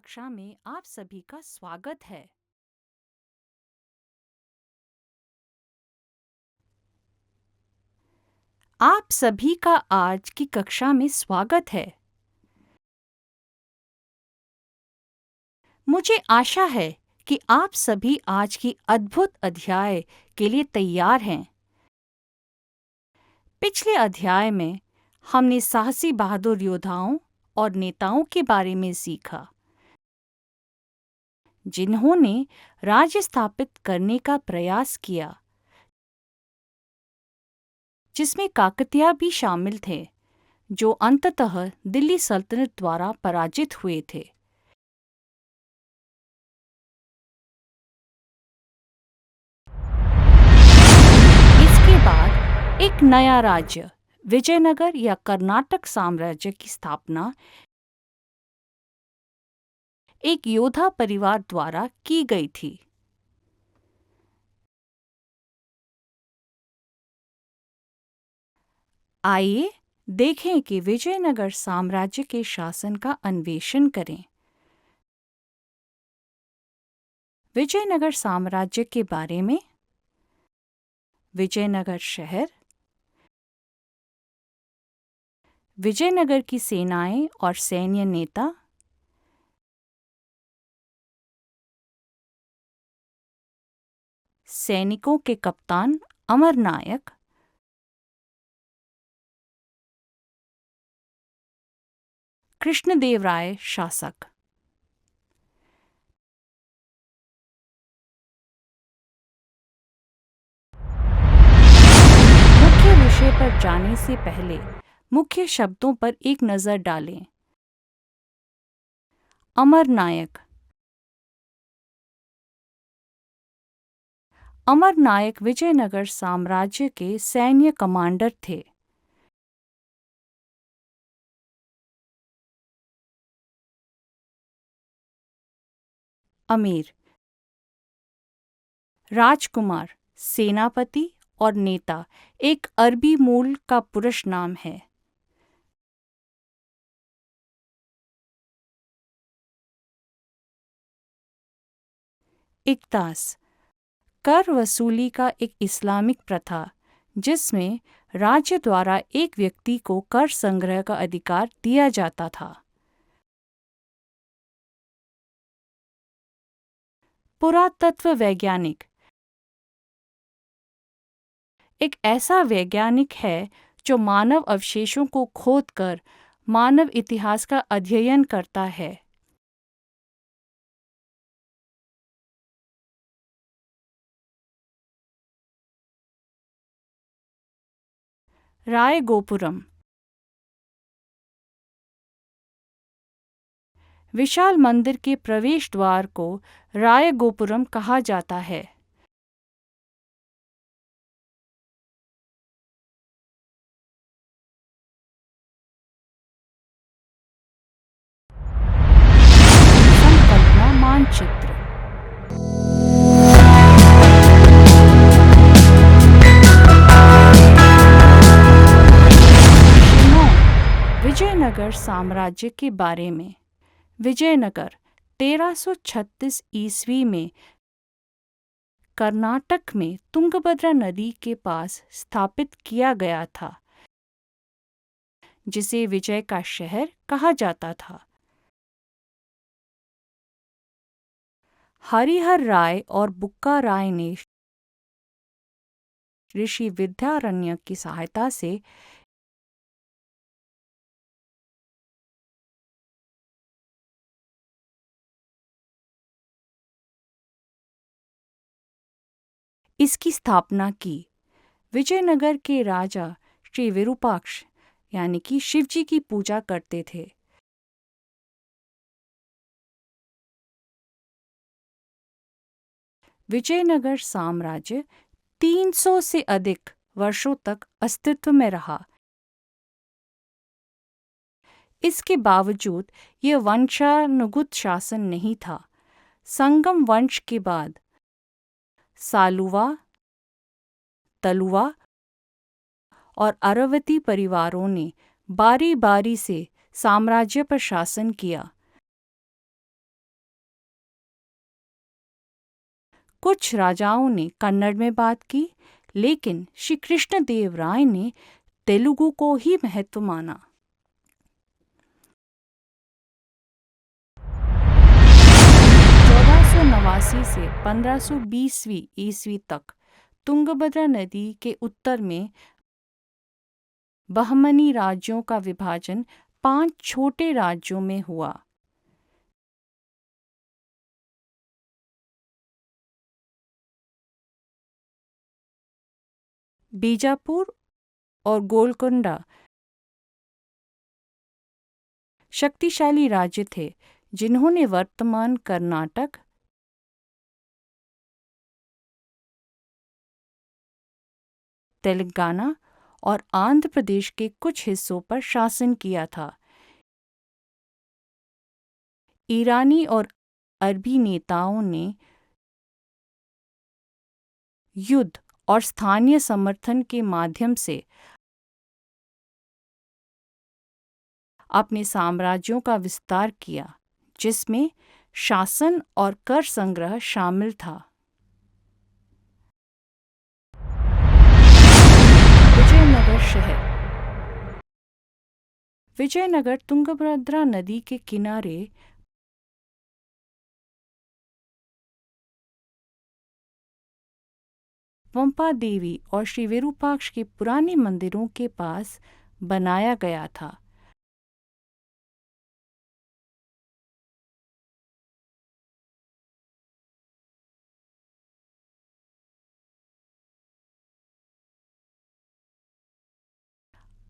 कक्षा में आप सभी का स्वागत है। आप सभी का आज की कक्षा में स्वागत है। मुझे आशा है कि आप सभी आज की अद्भुत अध्याय के लिए तैयार हैं। पिछले अध्याय में हमने साहसी बहादुर योद्धाओं और नेताओं के बारे में सीखा, जिन्होंने राज्य स्थापित करने का प्रयास किया, जिसमें काकतिया भी शामिल थे, जो अंततः दिल्ली सल्तनत द्वारा पराजित हुए थे। इसके बाद एक नया राज्य विजयनगर या कर्नाटक साम्राज्य की स्थापना एक योद्धा परिवार द्वारा की गई थी। आइए देखें कि विजयनगर साम्राज्य के शासन का अन्वेषण करें। विजयनगर साम्राज्य के बारे में। विजयनगर शहर, विजयनगर की सेनाएं और सैन्य नेता, सैनिकों के कप्तान अमरनायक, कृष्णदेवराय शासक। मुख्य विषय पर जाने से पहले मुख्य शब्दों पर एक नजर डालें। अमरनायक। अमरनायक विजयनगर साम्राज्य के सैन्य कमांडर थे। अमीर, राजकुमार, सेनापति और नेता एक अरबी मूल का पुरुष नाम है। इक्तास, कर वसूली का एक इस्लामिक प्रथा जिसमें राज्य द्वारा एक व्यक्ति को कर संग्रह का अधिकार दिया जाता था। पुरातत्व वैज्ञानिक एक ऐसा वैज्ञानिक है जो मानव अवशेषों को खोदकर मानव इतिहास का अध्ययन करता है। रायगोपुरम विशाल मंदिर के प्रवेश द्वार को रायगोपुरम कहा जाता है। संकल्पना मानचित्र विजयनगर साम्राज्य के बारे में। विजयनगर 1336 ईस्वी में कर्नाटक में तुंगभद्रा नदी के पास स्थापित किया गया था, जिसे विजय का शहर कहा जाता था। हरिहर राय और बुक्का राय ने ऋषि विद्यारण्य की सहायता से इसकी स्थापना की। विजयनगर के राजा श्री विरूपाक्ष यानी कि शिवजी की पूजा करते थे। विजयनगर साम्राज्य 300 से अधिक वर्षों तक अस्तित्व में रहा। इसके बावजूद यह वंशानुगत शासन नहीं था। संगम वंश के बाद सालुवा, तलुवा और अरावती परिवारों ने बारी बारी से साम्राज्य पर शासन किया। कुछ राजाओं ने कन्नड़ में बात की, लेकिन श्री कृष्णदेव राय ने तेलुगु को ही महत्व माना। 1489 से 1520 ईस्वी तक तुंगभद्रा नदी के उत्तर में बहमनी राज्यों का विभाजन 5 छोटे राज्यों में हुआ। बीजापुर और गोलकोंडा शक्तिशाली राज्य थे, जिन्होंने वर्तमान कर्नाटक, तेलंगाना और आंध्र प्रदेश के कुछ हिस्सों पर शासन किया था। ईरानी और अरबी नेताओं ने युद्ध और स्थानीय समर्थन के माध्यम से अपने साम्राज्यों का विस्तार किया, जिसमें शासन और कर संग्रह शामिल था। विजयनगर शहर। विजयनगर तुंगभद्रा नदी के किनारे पंपा देवी और श्री विरूपाक्ष के पुराने मंदिरों के पास बनाया गया था।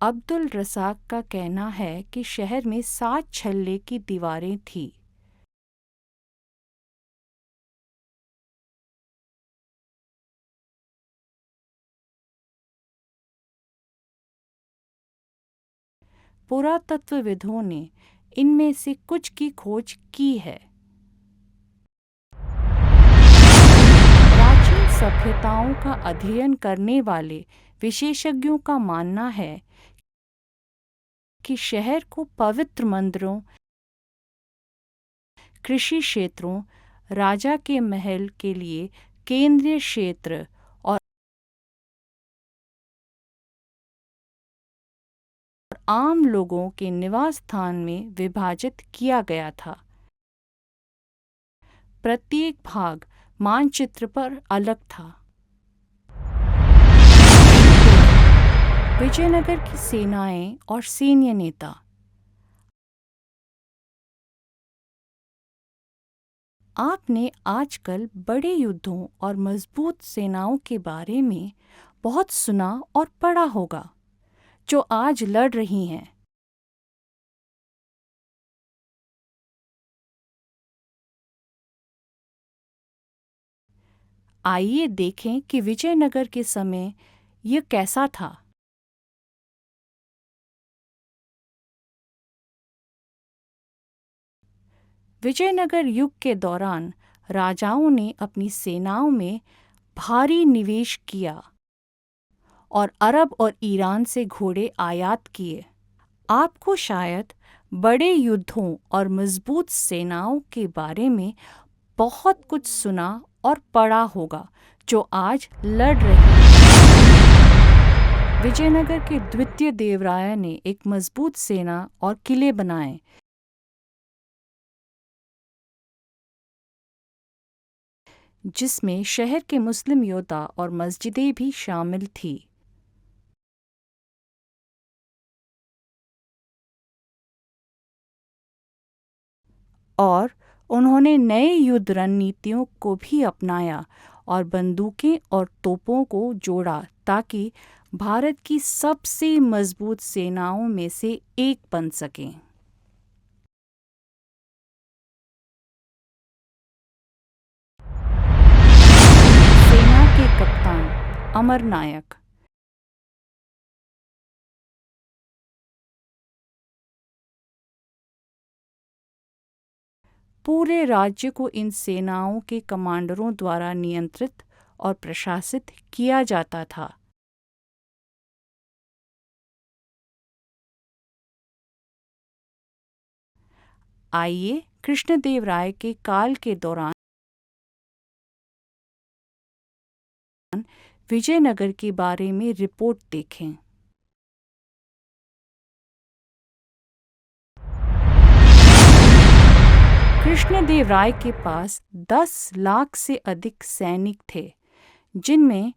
अब्दुल रज़ाक का कहना है कि शहर में 7 छल्ले की दीवारें थीं। पुरातत्वविदों ने इनमें से कुछ की खोज की है। प्राचीन सभ्यताओं का अध्ययन करने वाले विशेषज्ञों का मानना है कि शहर को पवित्र मंदिरों, कृषि क्षेत्रों, राजा के महल के लिए केंद्रीय क्षेत्र और आम लोगों के निवास स्थान में विभाजित किया गया था। प्रत्येक भाग मानचित्र पर अलग था। विजयनगर की सेनाएं और सैन्य नेता। आपने आजकल बड़े युद्धों और मजबूत सेनाओं के बारे में बहुत सुना और पढ़ा होगा, जो आज लड़ रही हैं। आइए देखें कि विजयनगर के समय यह कैसा था। विजयनगर युग के दौरान राजाओं ने अपनी सेनाओं में भारी निवेश किया और अरब और ईरान से घोड़े आयात किए। आपको शायद बड़े युद्धों और मजबूत सेनाओं के बारे में बहुत कुछ सुना और पढ़ा होगा, जो आज लड़ रही है। विजयनगर के द्वितीय देवराय ने एक मजबूत सेना और किले बनाए, जिसमें शहर के मुस्लिम योद्धा और मस्जिदें भी शामिल थीं। और उन्होंने नए युद्ध रणनीतियों को भी अपनाया और बंदूकें और तोपों को जोड़ा ताकि भारत की सबसे मजबूत सेनाओं में से एक बन सकें। सेना के कप्तान अमर नायक। पूरे राज्य को इन सेनाओं के कमांडरों द्वारा नियंत्रित और प्रशासित किया जाता था। आइए कृष्णदेव राय के काल के दौरान विजयनगर के बारे में रिपोर्ट देखें। कृष्णदेव राय के पास 10 लाख से अधिक सैनिक थे, जिनमें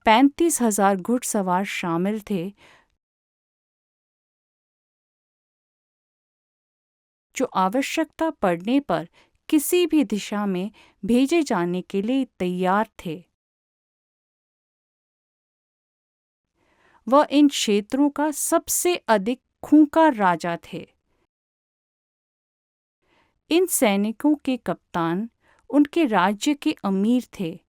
35,000 घुड़सवार शामिल थे, जो आवश्यकता पड़ने पर किसी भी दिशा में भेजे जाने के लिए तैयार थे। वह इन क्षेत्रों का सबसे अधिक खूंखार राजा थे। इन सैनिकों के कप्तान उनके राज्य के अमीर थे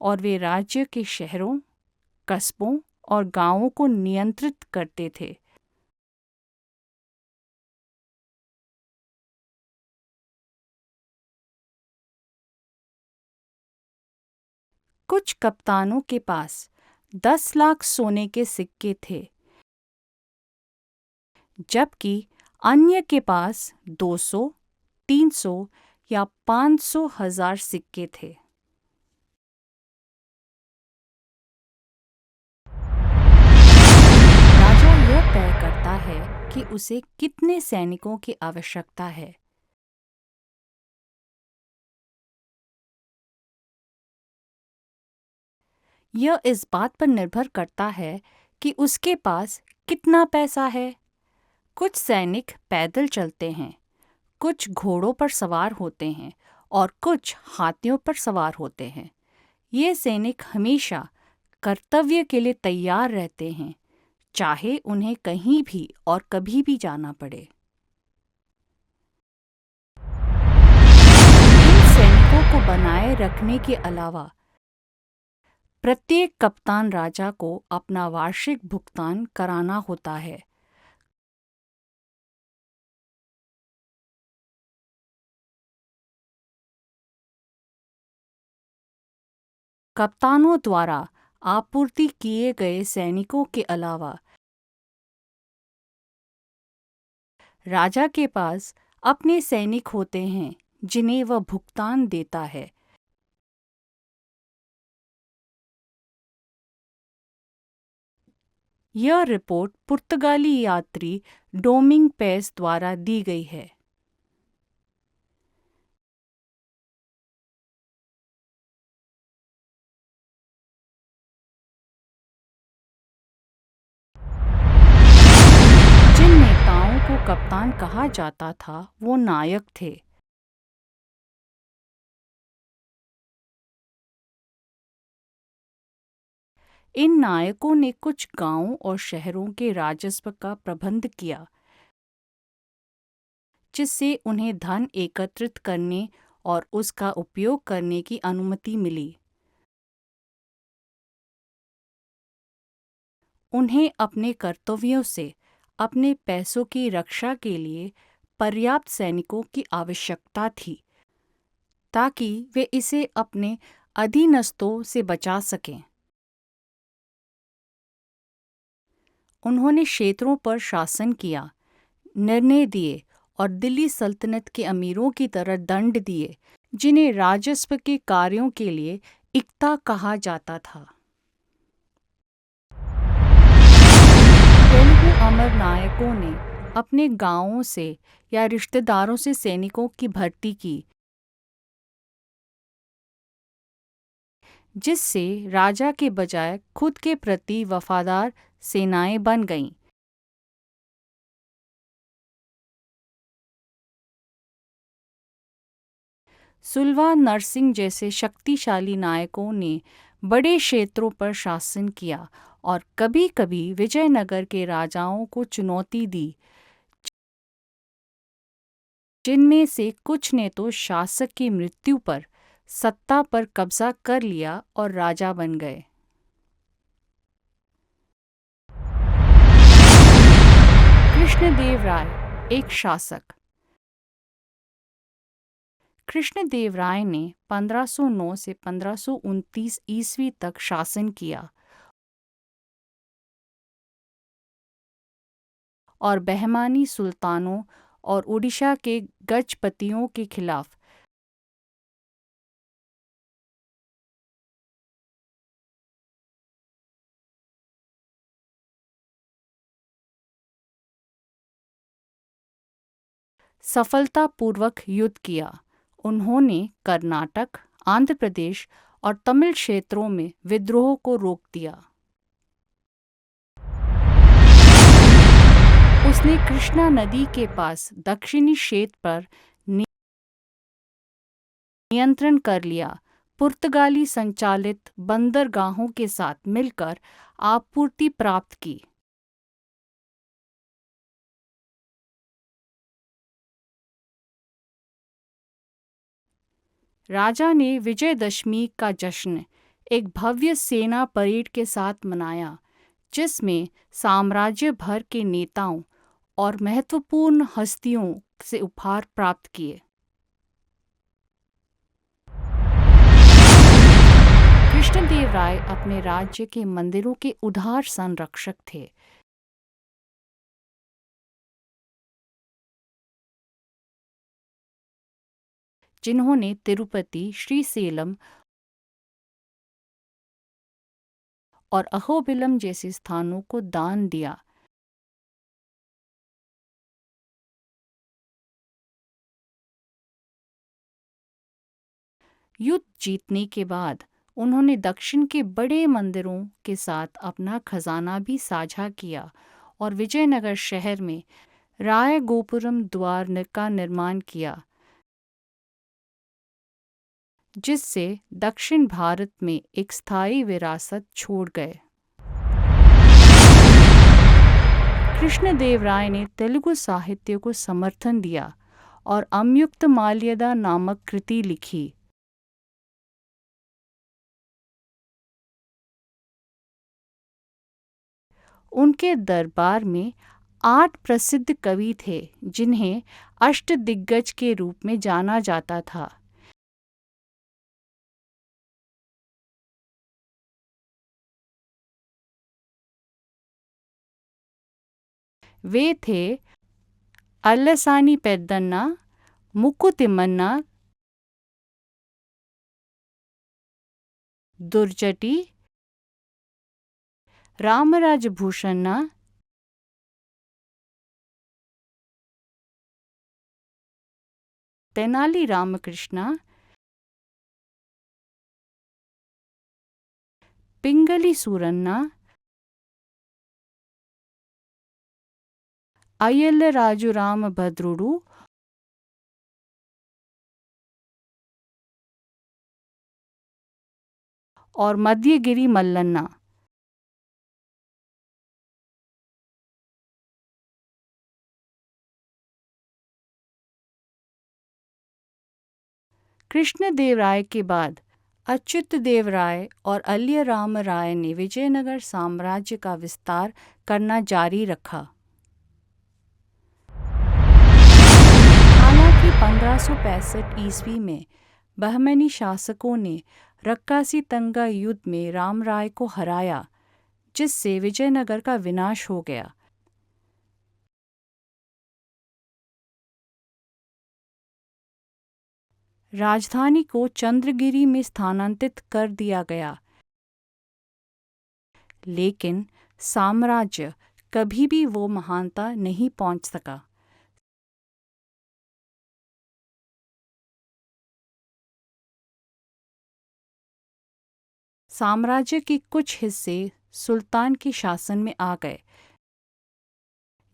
और वे राज्य के शहरों, कस्बों और गांवों को नियंत्रित करते थे। कुछ कप्तानों के पास 10 लाख सोने के सिक्के थे, जबकि अन्य के पास 200, 300 या 500,000 सिक्के थे। राजा यह तय करता है कि उसे कितने सैनिकों की आवश्यकता है। यह इस बात पर निर्भर करता है कि उसके पास कितना पैसा है। कुछ सैनिक पैदल चलते हैं, कुछ घोड़ों पर सवार होते हैं और कुछ हाथियों पर सवार होते हैं। ये सैनिक हमेशा कर्तव्य के लिए तैयार रहते हैं, चाहे उन्हें कहीं भी और कभी भी जाना पड़े। इन सैनिकों को बनाए रखने के अलावा प्रत्येक कप्तान राजा को अपना वार्षिक भुगतान कराना होता है। कप्तानों द्वारा आपूर्ति किए गए सैनिकों के अलावा राजा के पास अपने सैनिक होते हैं, जिन्हें वह भुगतान देता है। यह रिपोर्ट पुर्तगाली यात्री डोमिंग पेस द्वारा दी गई है। जिन नेताओं को कप्तान कहा जाता था, वो नायक थे। इन नायकों ने कुछ गांवों और शहरों के राजस्व का प्रबंध किया, जिससे उन्हें धन एकत्रित करने और उसका उपयोग करने की अनुमति मिली। उन्हें अपने कर्तव्यों से अपने पैसों की रक्षा के लिए पर्याप्त सैनिकों की आवश्यकता थी, ताकि वे इसे अपने अधीनस्थों से बचा सकें। उन्होंने क्षेत्रों पर शासन किया, निर्णय दिए और दिल्ली सल्तनत के अमीरों की तरह दंड दिए, जिन्हें राजस्व के कार्यों के लिए इक्ता कहा जाता था। तेलुगु अमर नायकों ने अपने गांवों से या रिश्तेदारों से सैनिकों की भर्ती की, जिससे राजा के बजाय खुद के प्रति वफादार सेनाएं बन गईं। सुलवा नरसिंह जैसे शक्तिशाली नायकों ने बड़े क्षेत्रों पर शासन किया और कभी-कभी विजयनगर के राजाओं को चुनौती दी, जिनमें से कुछ ने तो शासक की मृत्यु पर सत्ता पर कब्जा कर लिया और राजा बन गए। कृष्णदेव राय एक शासक। कृष्णदेव राय ने 1509 से 1529 ईस्वी तक शासन किया और बहमानी सुल्तानों और उड़ीसा के गजपतियों के खिलाफ सफलतापूर्वक युद्ध किया। उन्होंने कर्नाटक, आंध्र प्रदेश और तमिल क्षेत्रों में विद्रोह को रोक दिया। उसने कृष्णा नदी के पास दक्षिणी क्षेत्र पर नियंत्रण कर लिया। पुर्तगाली संचालित बंदरगाहों के साथ मिलकर आपूर्ति प्राप्त की। राजा ने विजयदशमी का जश्न एक भव्य सेना परेड के साथ मनाया, जिसमें साम्राज्य भर के नेताओं और महत्वपूर्ण हस्तियों से उपहार प्राप्त किए। कृष्णदेवराय अपने राज्य के मंदिरों के उदार संरक्षक थे। जिन्होंने तिरुपति, श्रीशैलम और अहोबिलम जैसे स्थानों को दान दिया। युद्ध जीतने के बाद उन्होंने दक्षिण के बड़े मंदिरों के साथ अपना खजाना भी साझा किया और विजयनगर शहर में रायगोपुरम द्वार का निर्माण किया, जिससे दक्षिण भारत में एक स्थायी विरासत छोड़ गए। कृष्णदेवराय ने तेलुगु साहित्य को समर्थन दिया और अम्युक्त माल्यदा नामक कृति लिखी। उनके दरबार में 8 प्रसिद्ध कवि थे, जिन्हें अष्टदिग्गज के रूप में जाना जाता था। वे थे अल्लसानी पेद्दन्ना, मुक्कु तिम्मन्ना, दुर्जटी, रामराज भूषण्णा, तेनाली रामकृष्णा, पिंगली सूरन्ना, अय्यल राजुराम भद्रुडु और मध्यगिरी मल्लन्ना। कृष्णदेवराय के बाद अच्युतदेवराय और अल्लय राम राय ने विजयनगर साम्राज्य का विस्तार करना जारी रखा। हालांकि 1565 ईस्वी में बहमनी शासकों ने रक्कासीतंगा युद्ध में रामराय को हराया, जिससे विजयनगर का विनाश हो गया। राजधानी को चंद्रगिरी में स्थानांतरित कर दिया गया, लेकिन साम्राज्य कभी भी वो महानता नहीं पहुंच सका। साम्राज्य के कुछ हिस्से सुल्तान के शासन में आ गए,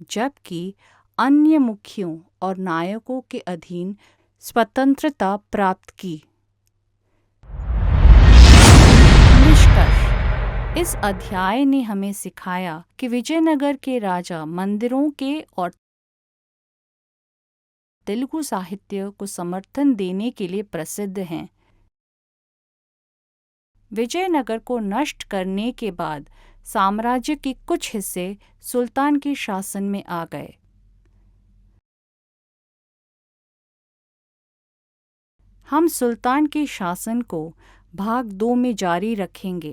जबकि अन्य मुखियों और नायकों के अधीन स्वतंत्रता प्राप्त की। निष्कर्ष: इस अध्याय ने हमें सिखाया कि विजयनगर के राजा मंदिरों के और तेलुगु साहित्य को समर्थन देने के लिए प्रसिद्ध हैं। विजयनगर को नष्ट करने के बाद साम्राज्य के कुछ हिस्से सुल्तान के शासन में आ गए। हम सुल्तान के शासन को भाग 2 में जारी रखेंगे।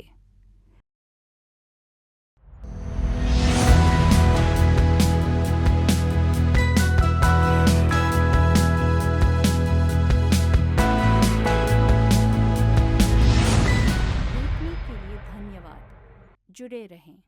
देखने के लिए धन्यवाद। जुड़े रहें।